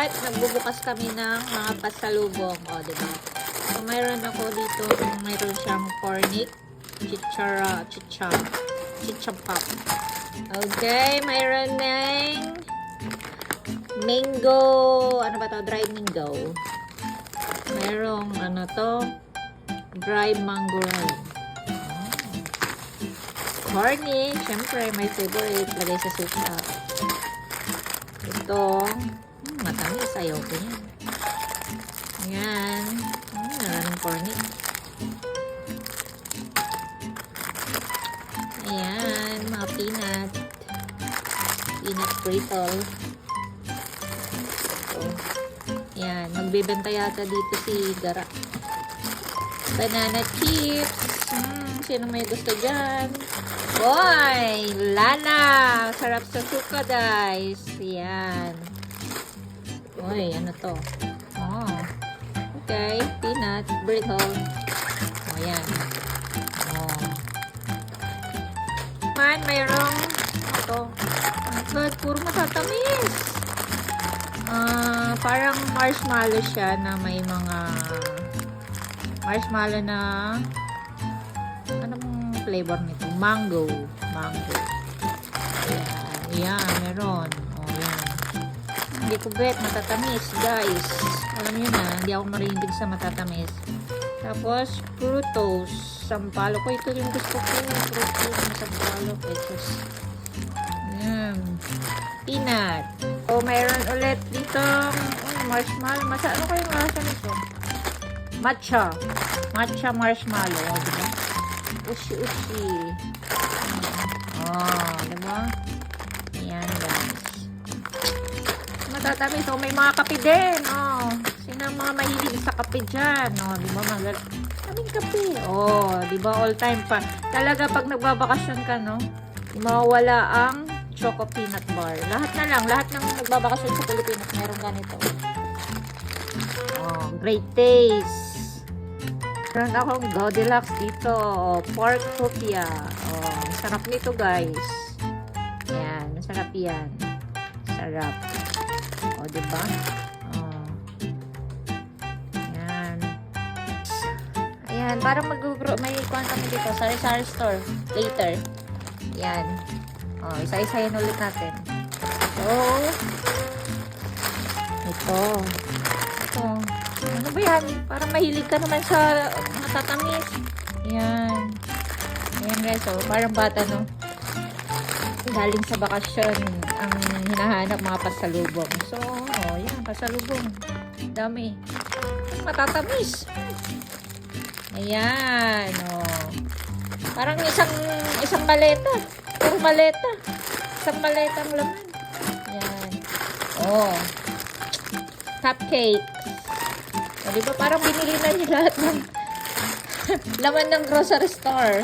at nagbubukas kami ng mga pasalubong. O, diba? So, mayroon ako dito, mayroon siyang cornic, chichapap. Okay, mayroon ng mango, ano ba to? Dried mango. Mayroong, ano to? Dry mango rin. Cornic, syempre, my favorite. Lagay sa suka. Ito, matamis. Ayaw ko yan. Ayan. Maraming cornic. Ayan, mga peanut. Peanut brittle. Ito. Ayan, magbibenta yata dito si Gara. Banana chips. Sino may gusto dyan? Boy! Lala! Sarap sa suka, guys. Yan. Uy, ano to? Oh. Okay. Peanut. Brittle. Oh, yan. Oh. Man, mayroong ito. Oh, good. Puro matatamis. Parang marshmallow siya na may mga marshmallow na flavor nito? Mango. Ayan, meron. O, yan. Hindi ko bet, matatamis, guys. Alam nyo na, hindi ako marinig sa matatamis. Tapos, fructose. Sampalo ko. Ito yung gusto ko. Fructose, sampalo. Ayan. Peanut. O, mayroon ulit dito. Marshmallow. Ano kayong lasa nito? Matcha marshmallow. O, diba? Ushi. Oh, diba? Ayan, guys. Matatamis. Oh, may mga kape din. Oh, sino ang mga mahilig sa kape dyan? Oh, diba? Kaming kape. Oh, diba? All time pa. Talaga, pag nagbabakasyon ka, no? Di mawawala ang choco peanut bar. Lahat ng nagbabakasyon sa Pilipinas, meron ganito. Oh, great taste. Meron akong Goldilocks dito. Pork copia. Oh, sarap nito, guys. Ayan, masarap yan. Sarap. O, diba? Oh. Ayan. Ayan, parang may kuhan kami dito. Sari-sari store. Later. Ayan. O, isa-isayin ulit natin. So, ito. Ano ba yan? Parang mahilig ka naman sa matatamis. Ayan. Ayan, guys. So, parang bata, no? Galing sa bakasyon ang hinahanap mga pasalubong. So, yan. Pasalubong. Dami. Matatamis. Ayan. Parang isang maleta. Puro maleta. Isang maleta ang laman. Ayan. Cupcake. O, diba parang binili na niyo lahat ng laman ng grocery store.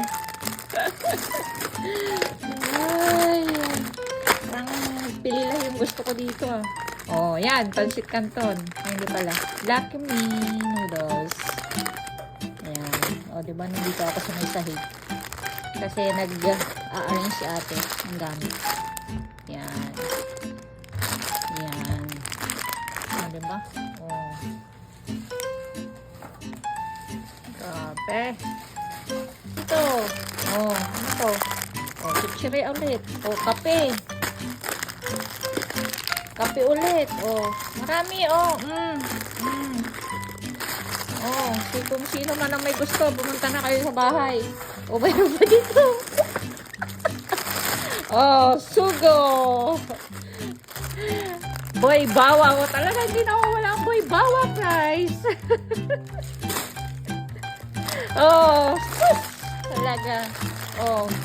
Ay, parang pili lang yung gusto ko dito, ah. Oh, yan, Pancit Canton. Ay, hindi pala. Lucky Me noodles. Ayan. O, diba nandito ako sa may sahig. Kasi nag-a-arrange si ate ng gamit. Yan. Yan. O, diba? Oh. Grabe. Ito. Ano to? Chichiri ulit. Kape. Kape ulit. Marami. Kung sino man ang may gusto, pumunta na kayo sa bahay. Mayroon pa dito. Sugo. Boy bawa. Talaga hindi na wala ang boy bawa, guys. Talaga.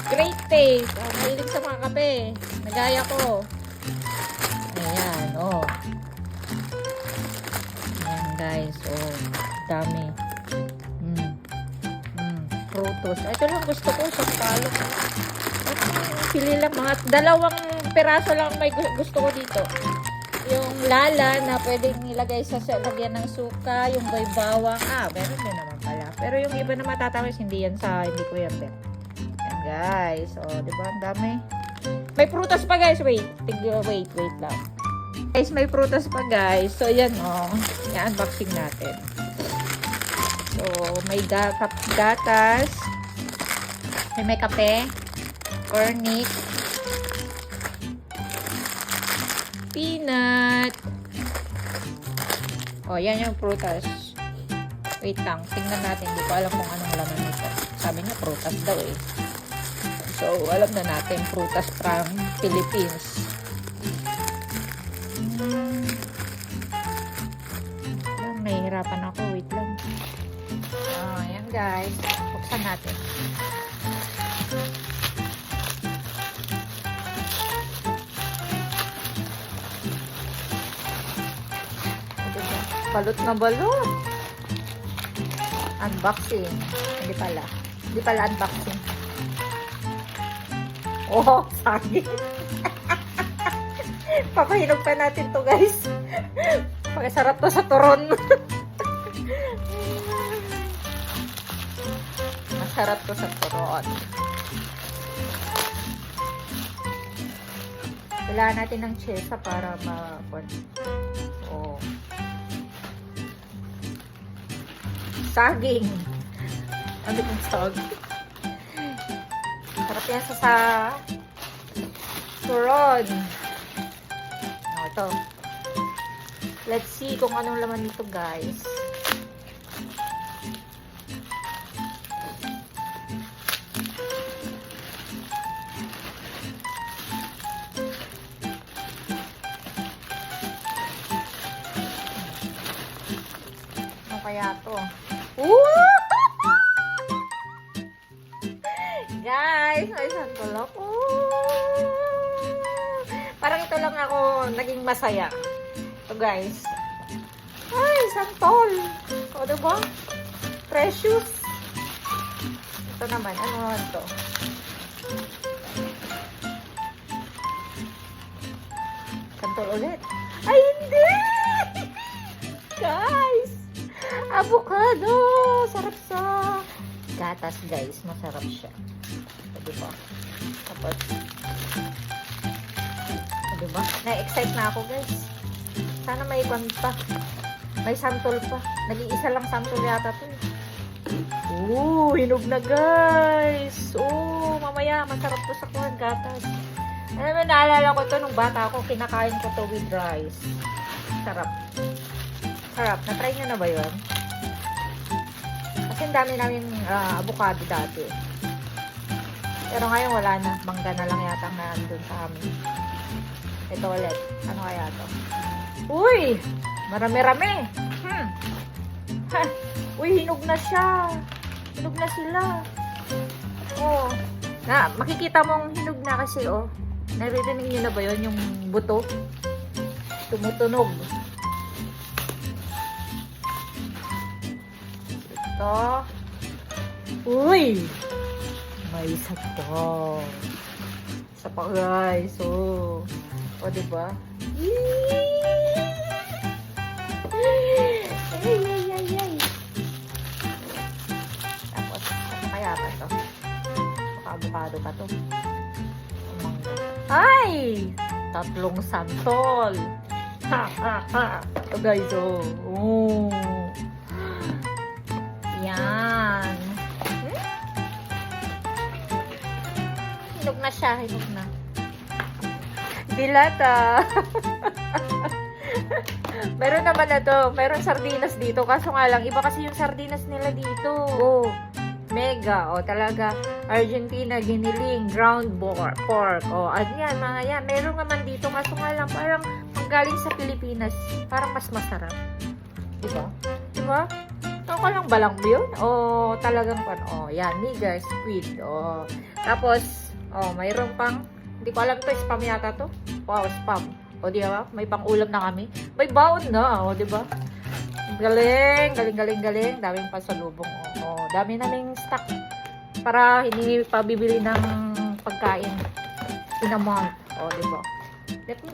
Great taste. Mahilig sa mga kape. Nagaya ko. Ayan, Ayan, guys. Dami. Frutos. Ito lang gusto ko. Sampalo. Pili lang. Mga dalawang peraso lang may gusto ko dito. Yung lala na pwedeng ilagay sa lagyan ng suka. Yung boy bawang. Meron din naman pala. Pero yung iba na matatamis, hindi ko yan bet. Ayan, guys. Diba? Ang dami. May prutas pa, guys. Wait lang. Guys, may prutas pa guys. So, yan oh. I-unboxing natin. So, may gatas. May kape. Cornic. Peanut. Oh, yan yung prutas. Wait lang. Tingnan natin. Hindi ko alam kung anong laman nito. Sabi niya, prutas daw eh. So, alam na natin. Prutas from Philippines. Nahihirapan ako. Wait lang. Oh, yan guys. Buksan natin. Balot na balot. Unboxing. Hindi pala. Hindi pala unboxing. Oh, saging. Papahinog pa natin to guys. Pakisarap to sa turon. Masarap to sa turon. Kailangan natin ng chesa para oh. Saging. Ano kong saging? Sarap yan sa turon. Ito. Let's see kung anong laman nito, guys. Ano kaya to? Guys, may santol ako. Parang ito lang ako naging masaya. Ito guys. Ay, santol. O, diba? Precious. Ito naman. Ano naman to? Santol ulit. Ay, hindi! Guys! Avocado! Sarap sa gatas, guys. Masarap siya. O, diba? Tapos, o, diba? Na-excite na ako, guys. Sana may iban pa. May santol pa. Nag-iisa lang santol yata to. Hinog na, guys. Mamaya, masarap to sa kuhan gatas. Alam mo, naalala ko to nung bata ako. Kinakain ko to with rice. Sarap. Sarap. Na-try nyo na ba yun? Kasi ang dami namin avocado dati. Pero ngayon wala na. Mangga na lang yata na nandun sa amin. Ito ulit. Ano kaya to? Uy! Marami-rami. Ha! Uy, hinog na siya. Hinog na sila. Oh. Makikita mong hinog na kasi, oh. Naririnig nyo na ba yun? Yung buto? Tumutunog. Ito. Uy! May isa to. Isa pa, guys. Oh. O, diba? Ay. Tapos, ano kaya ba ito? Avocado pa to. Ay! Tatlong santol. Ito guys, oh. Yan. Hinog na siya, hinog na. Dilata. Meron naman na to. Meron sardinas dito. Kaso nga lang, iba kasi yung sardinas nila dito. Oh, mega. Oh, talaga. Argentina, giniling, ground pork. Oh, yan, mga yan. Meron naman dito. Kaso nga lang, parang galing sa Pilipinas. Parang mas masarap. Diba? Diba? Ako lang ba lang yun? O talagang pan? O, yan. Mega, squid. O, tapos, mayroon pang, hindi ko alam ito, spam yata to. Wow, spam. O, di ba? May pang-ulam na kami. May baon na. O, di ba? Galing. Daming pasalubong. O, dami naming stock. Para hindi pa bibili ng pagkain in a month. O, di ba?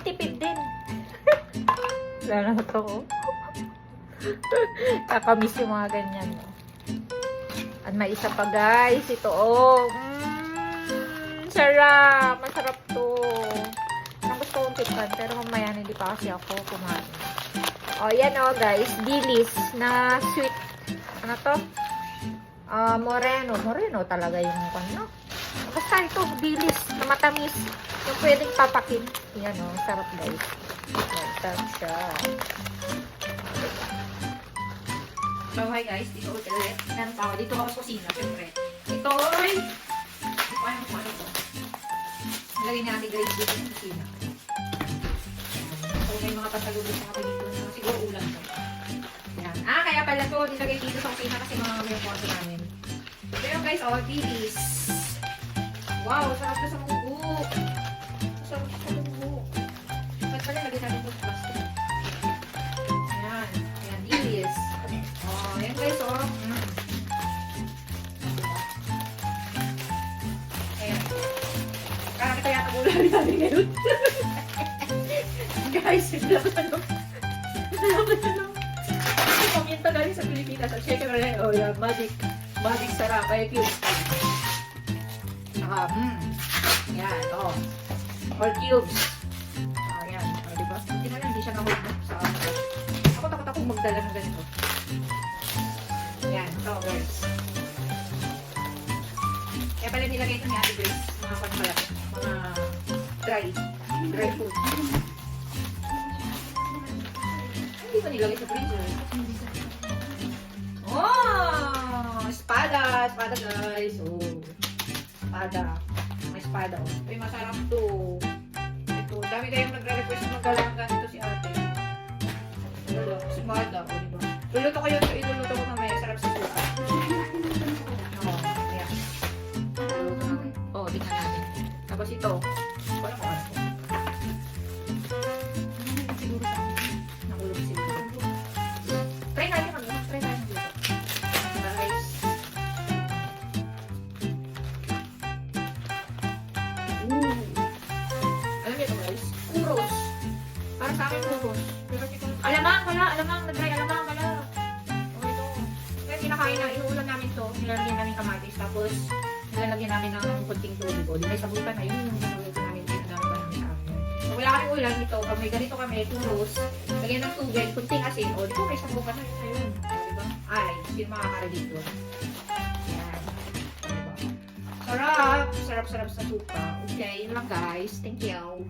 Tipid din. Wala na to. Kakamiss yung mga ganyan. At may isa pa, guys. Ito, sarap. Masarap to. Ang gusto ko chicken, pero mamaya hindi pa kasi ako kumain. O, yan o guys, dilis na sweet. Ano to? Moreno talaga yung ano. Basta ito, dilis na matamis. Yung pwedeng papakin. Yan o, sarap guys. Yan, sarap siya. So, hi guys, dito ulit. Meron pa ako. Dito ako sa kusina, syempre. Ito, ay! Hindi ko alam kung ano ito. Nilagay na natin grade dito sa kusina. So, may mga pasalubos na dito na siguro ulam to. Yan. Kaya pala to, nilagay dito sa kusina kasi mga may photo namin. Pero guys, dilis. Wow, sarap na sa munggo. Sarap sa munggo. Ba't pala lagay natin ito sa plastic? Yan. Yan, dilis. Yan guys, Ayan. Karami kaya tagulan natin ngayon. Guys, hindi ako tanong. Paminta galing sa Pilipinas. At check na rin. Yan, magic sarap. Kaya cubes. Saka, yan, all cubes. Yan. Diba? Hindi na lang, hindi siya nahulog sa ako. Ako takot akong magdala ng ganito. Yan, guys. Kaya pala nilagay ito ni Ate Grace. Mga pala. Mga dry food. Hindi pa nilagay sa freezer. Espada! Espada guys. Espada. May espada. Uy, masarap to. Ito, dami kayong nagre-request na maggalang ganito si Ate. Espada, diba? Luluto ko yun. Iluluto ko mamaya. Sarap sa suka. Ayan. Luluto namin. Tingnan natin. Tapos ito. Wala ko ano. Siguro sa akin. Nakulog siguro. Try natin kami. Try natin dito. Guys. Alam niyo ito guys? Kuros. Para sa akin kuros. Alamang, nag-dry alamang, wala. Ito. Kaya kinakain na, inuulan namin to. Nilalagyan namin kamatis. Tapos, nilalagyan namin ng kunting tubig. Di may sabutan na yun. Yung nilalagyan namin. Pinagdami pa namin sa amin. Kung wala kaming ulan ito, pag may ganito kami, kuros, lagyan ng tubig, kunting asin. Di ba may sabutan na yun. Diba? Sino makaka-relate doon? Yan. Diba? Sarap sa suka. Okay, yun lang guys. Thank you.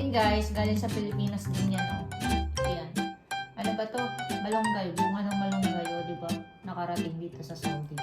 Hey guys, galing sa Pilipinas din yan. Ayan. Ano ba to? Malunggay. Bunga ng malunggay, diba? Nakarating dito sa Saudi.